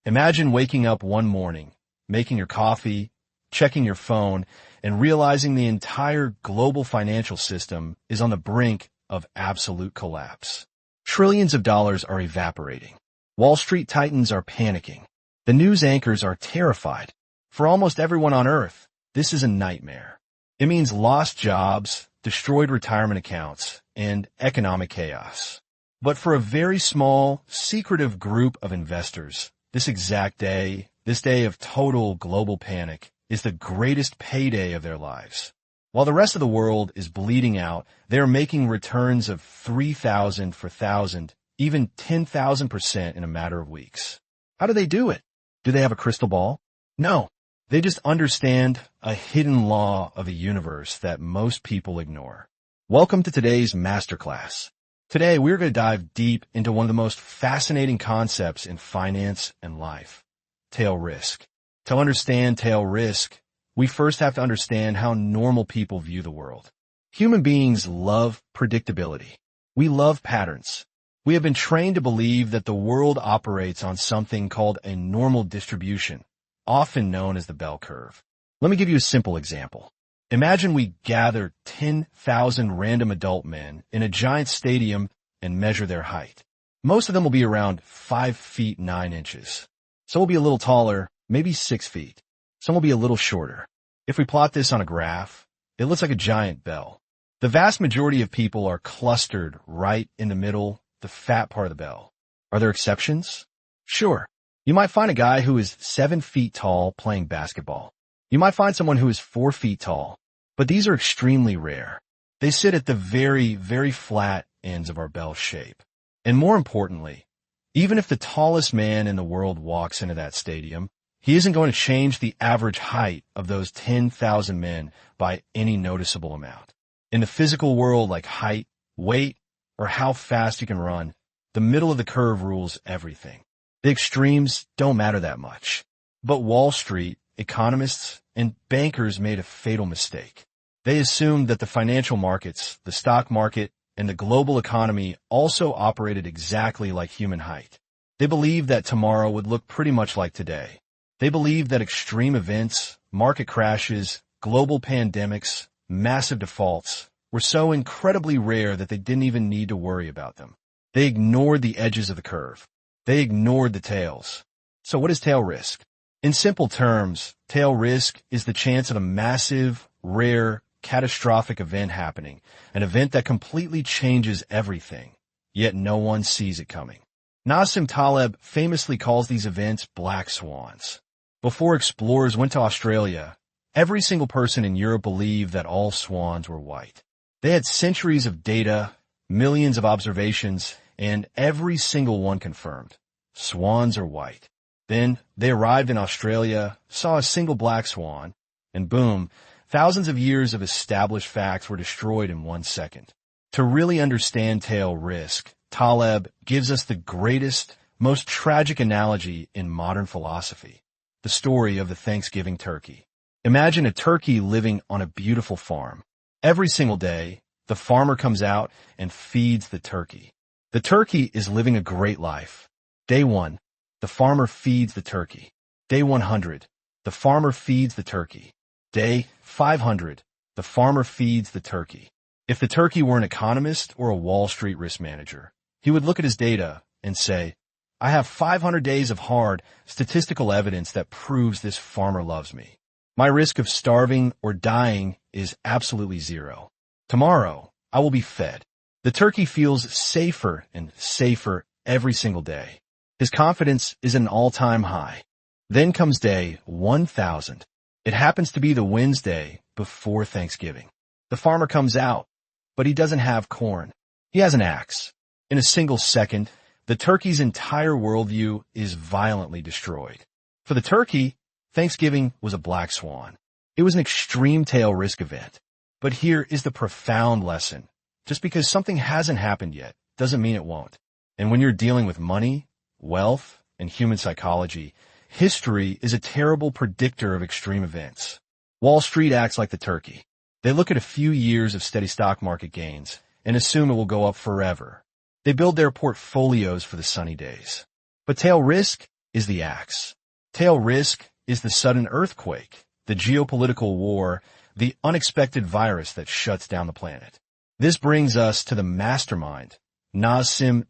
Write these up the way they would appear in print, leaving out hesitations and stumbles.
Imagine waking up one morning, making your coffee, checking your phone, and realizing the entire global financial system is on the brink of absolute collapse. Trillions of dollars are evaporating. Wall Street titans are panicking. The news anchors are terrified. For almost everyone on Earth, this is a nightmare. It means lost jobs, destroyed retirement accounts, and economic chaos. But for a very small, secretive group of investors, this exact day, this day of total global panic, is the greatest payday of their lives. While the rest of the world is bleeding out, they are making returns of 3,000 for 1,000, even 10,000% in a matter of weeks. How do they do it? Do they have a crystal ball? No. They just understand a hidden law of a universe that most people ignore. Welcome to today's masterclass. Today, we're going to dive deep into one of the most fascinating concepts in finance and life, tail risk. To understand tail risk, we first have to understand how normal people view the world. Human beings love predictability. We love patterns. We have been trained to believe that the world operates on something called a normal distribution, often known as the bell curve. Let me give you a simple example. Imagine we gather 10,000 random adult men in a giant stadium and measure their height. Most of them will be around 5 feet 9 inches. Some will be a little taller, maybe 6 feet. Some will be a little shorter. If we plot this on a graph, it looks like a giant bell. The vast majority of people are clustered right in the middle, the fat part of the bell. Are there exceptions? Sure. You might find a guy who is 7 feet tall playing basketball. You might find someone who is 4 feet tall, but these are extremely rare. They sit at the very, very flat ends of our bell shape. And more importantly, even if the tallest man in the world walks into that stadium, he isn't going to change the average height of those 10,000 men by any noticeable amount. In the physical world, like height, weight, or how fast you can run, the middle of the curve rules everything. The extremes don't matter that much. But Wall Street, economists, and bankers made a fatal mistake. They assumed that the financial markets, the stock market, and the global economy also operated exactly like human height. They believed that tomorrow would look pretty much like today. They believed that extreme events, market crashes, global pandemics, massive defaults were so incredibly rare that they didn't even need to worry about them. They ignored the edges of the curve. They ignored the tails. So what is tail risk? In simple terms, tail risk is the chance of a massive, rare, catastrophic event happening, an event that completely changes everything, yet no one sees it coming. Nassim Taleb famously calls these events Black Swans. Before explorers went to Australia, every single person in Europe believed that all swans were white. They had centuries of data, millions of observations, and every single one confirmed. Swans are white. Then they arrived in Australia, saw a single black swan, and boom, thousands of years of established facts were destroyed in 1 second. To really understand tail risk, Taleb gives us the greatest, most tragic analogy in modern philosophy, the story of the Thanksgiving turkey. Imagine a turkey living on a beautiful farm. Every single day, the farmer comes out and feeds the turkey. The turkey is living a great life. Day 1. The farmer feeds the turkey. Day 100, the farmer feeds the turkey. Day 500, the farmer feeds the turkey. If the turkey were an economist or a Wall Street risk manager, he would look at his data and say, I have 500 days of hard, statistical evidence that proves this farmer loves me. My risk of starving or dying is absolutely zero. Tomorrow, I will be fed. The turkey feels safer and safer every single day. His confidence is at an all-time high. Then comes day 1,000. It happens to be the Wednesday before Thanksgiving. The farmer comes out, but he doesn't have corn. He has an axe. In a single second, the turkey's entire worldview is violently destroyed. For the turkey, Thanksgiving was a black swan. It was an extreme tail risk event. But here is the profound lesson. Just because something hasn't happened yet doesn't mean it won't. And when you're dealing with money, wealth, and human psychology, history is a terrible predictor of extreme events. Wall Street acts like the turkey. They look at a few years of steady stock market gains and assume it will go up forever. They build their portfolios for the sunny days. But tail risk is the axe. Tail risk is the sudden earthquake, the geopolitical war, the unexpected virus that shuts down the planet. This brings us to the mastermind, Nassim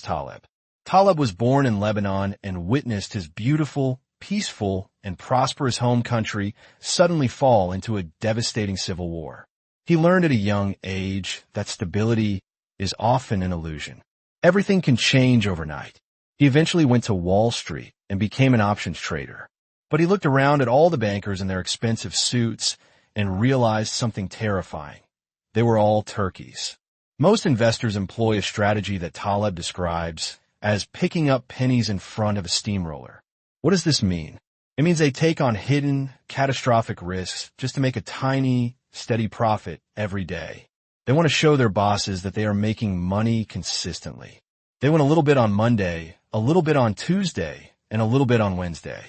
Taleb. Taleb was born in Lebanon and witnessed his beautiful, peaceful, and prosperous home country suddenly fall into a devastating civil war. He learned at a young age that stability is often an illusion. Everything can change overnight. He eventually went to Wall Street and became an options trader. But he looked around at all the bankers in their expensive suits and realized something terrifying. They were all turkeys. Most investors employ a strategy that Taleb describes as picking up pennies in front of a steamroller. What does this mean? It means they take on hidden, catastrophic risks just to make a tiny, steady profit every day. They want to show their bosses that they are making money consistently. They win a little bit on Monday, a little bit on Tuesday, and a little bit on Wednesday.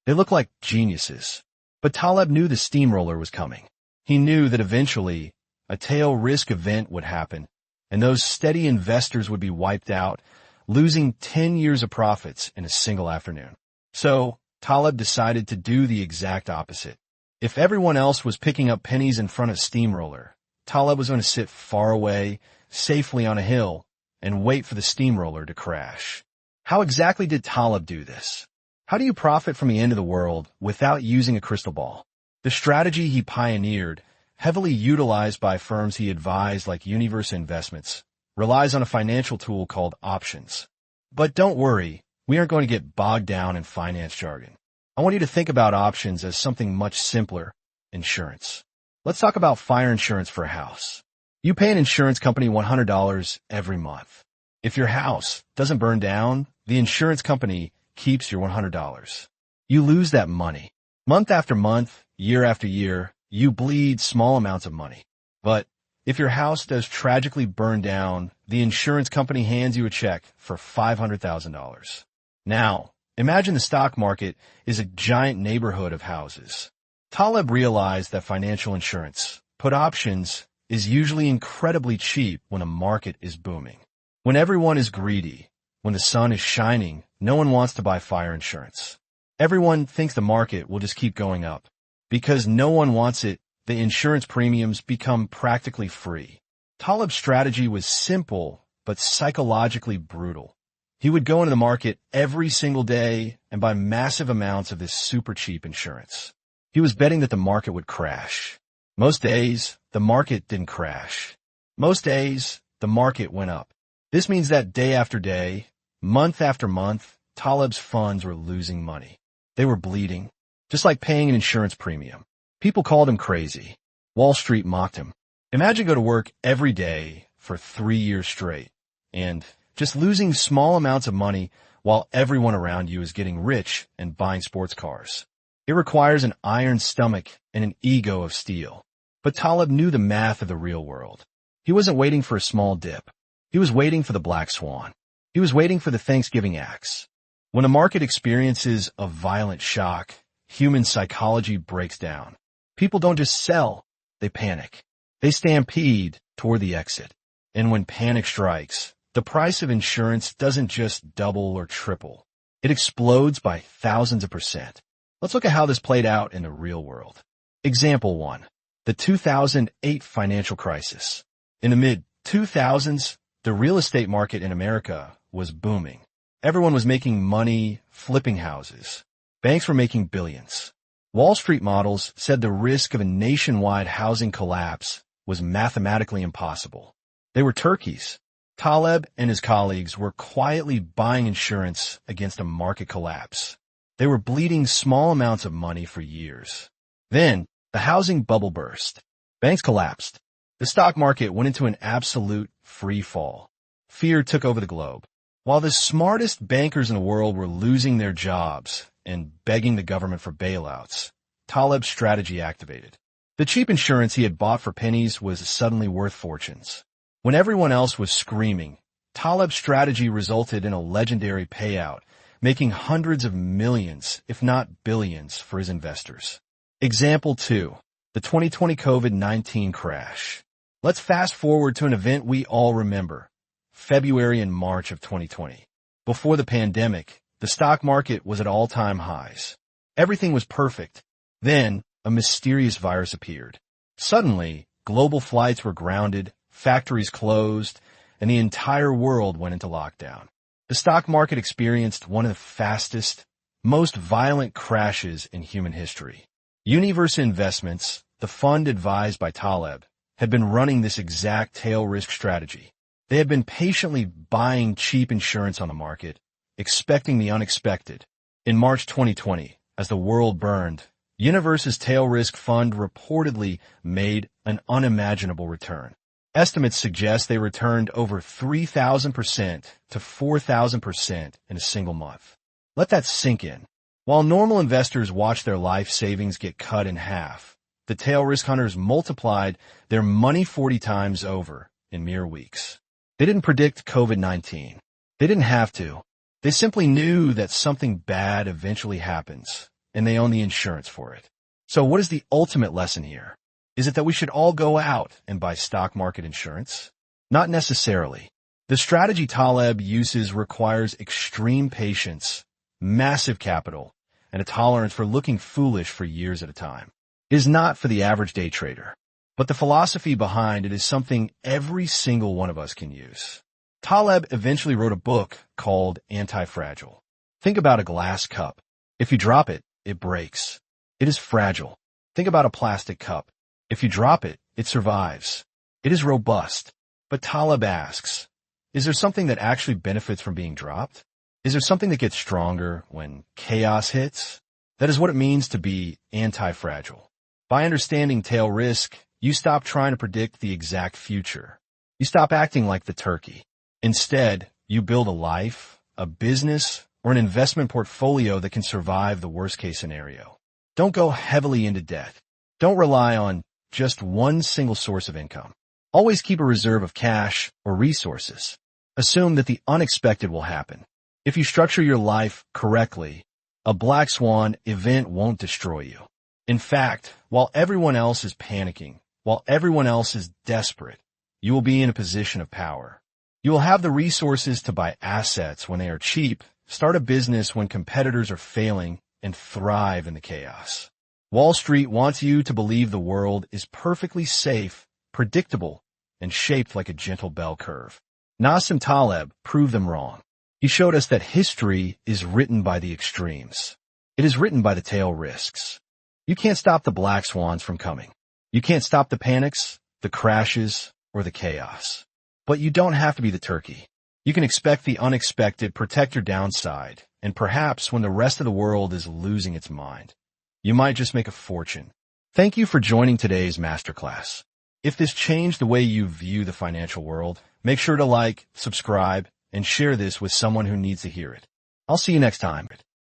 They look like geniuses. But Taleb knew the steamroller was coming. He knew that eventually a tail risk event would happen, and those steady investors would be wiped out, losing 10 years of profits in a single afternoon. So Taleb decided to do the exact opposite. If everyone else was picking up pennies in front of steamroller, Taleb was going to sit far away, safely on a hill, and wait for the steamroller to crash. How exactly did Taleb do this? How do you profit from the end of the world without using a crystal ball? The strategy he pioneered, heavily utilized by firms he advised like Universa Investments, relies on a financial tool called options. But don't worry, we aren't going to get bogged down in finance jargon. I want you to think about options as something much simpler: insurance. Let's talk about fire insurance for a house. You pay an insurance company $100 every month. If your house doesn't burn down, the insurance company keeps your $100. You lose that money. Month after month, year after year, you bleed small amounts of money. But if your house does tragically burn down, the insurance company hands you a check for $500,000. Now, imagine the stock market is a giant neighborhood of houses. Taleb realized that financial insurance, put options, is usually incredibly cheap when a market is booming. When everyone is greedy, when the sun is shining, no one wants to buy fire insurance. Everyone thinks the market will just keep going up. Because no one wants it, the insurance premiums become practically free. Taleb's strategy was simple, but psychologically brutal. He would go into the market every single day and buy massive amounts of this super cheap insurance. He was betting that the market would crash. Most days, the market didn't crash. Most days, the market went up. This means that day after day, month after month, Taleb's funds were losing money. They were bleeding, just like paying an insurance premium. People called him crazy. Wall Street mocked him. Imagine go to work every day for 3 years straight and just losing small amounts of money while everyone around you is getting rich and buying sports cars. It requires an iron stomach and an ego of steel. But Taleb knew the math of the real world. He wasn't waiting for a small dip. He was waiting for the Black Swan. He was waiting for the Thanksgiving axe. When a market experiences a violent shock, human psychology breaks down. People don't just sell, they panic. They stampede toward the exit. And when panic strikes, the price of insurance doesn't just double or triple. It explodes by thousands of %. Let's look at how this played out in the real world. Example 1. The 2008 financial crisis. In the mid-2000s, the real estate market in America was booming. Everyone was making money flipping houses. Banks were making billions. Wall Street models said the risk of a nationwide housing collapse was mathematically impossible. They were turkeys. Taleb and his colleagues were quietly buying insurance against a market collapse. They were bleeding small amounts of money for years. Then, the housing bubble burst. Banks collapsed. The stock market went into an absolute free fall. Fear took over the globe. While the smartest bankers in the world were losing their jobs and begging the government for bailouts, Taleb's strategy activated. The cheap insurance he had bought for pennies was suddenly worth fortunes. When everyone else was screaming, Taleb's strategy resulted in a legendary payout, making hundreds of millions, if not billions, for his investors. Example 2. The 2020 COVID-19 crash. Let's fast forward to an event we all remember, February and March of 2020. Before the pandemic, The stock market was at all-time highs. Everything was perfect. Then, a mysterious virus appeared. Suddenly, global flights were grounded, factories closed, and the entire world went into lockdown. The stock market experienced one of the fastest, most violent crashes in human history. Universa Investments, the fund advised by Taleb, had been running this exact tail risk strategy. They had been patiently buying cheap insurance on the market, expecting the unexpected. In March 2020, as the world burned, Universa's tail risk fund reportedly made an unimaginable return. Estimates suggest they returned over 3,000% to 4,000% in a single month. Let that sink in. While normal investors watch their life savings get cut in half, the tail risk hunters multiplied their money 40 times over in mere weeks. They didn't predict COVID-19. They didn't have to. They simply knew that something bad eventually happens, and they own the insurance for it. So what is the ultimate lesson here? Is it that we should all go out and buy stock market insurance? Not necessarily. The strategy Taleb uses requires extreme patience, massive capital, and a tolerance for looking foolish for years at a time. It is not for the average day trader. But the philosophy behind it is something every single one of us can use. Taleb eventually wrote a book called Antifragile. Think about a glass cup. If you drop it, it breaks. It is fragile. Think about a plastic cup. If you drop it, it survives. It is robust. But Taleb asks, is there something that actually benefits from being dropped? Is there something that gets stronger when chaos hits? That is what it means to be anti-fragile. By understanding tail risk, you stop trying to predict the exact future. You stop acting like the turkey. Instead, you build a life, a business, or an investment portfolio that can survive the worst-case scenario. Don't go heavily into debt. Don't rely on just one single source of income. Always keep a reserve of cash or resources. Assume that the unexpected will happen. If you structure your life correctly, a Black Swan event won't destroy you. In fact, while everyone else is panicking, while everyone else is desperate, you will be in a position of power. You will have the resources to buy assets when they are cheap, start a business when competitors are failing, and thrive in the chaos. Wall Street wants you to believe the world is perfectly safe, predictable, and shaped like a gentle bell curve. Nassim Taleb proved them wrong. He showed us that history is written by the extremes. It is written by the tail risks. You can't stop the black swans from coming. You can't stop the panics, the crashes, or the chaos. But you don't have to be the turkey. You can expect the unexpected, protect your downside, and perhaps when the rest of the world is losing its mind, you might just make a fortune. Thank you for joining today's masterclass. If this changed the way you view the financial world, make sure to like, subscribe, and share this with someone who needs to hear it. I'll see you next time.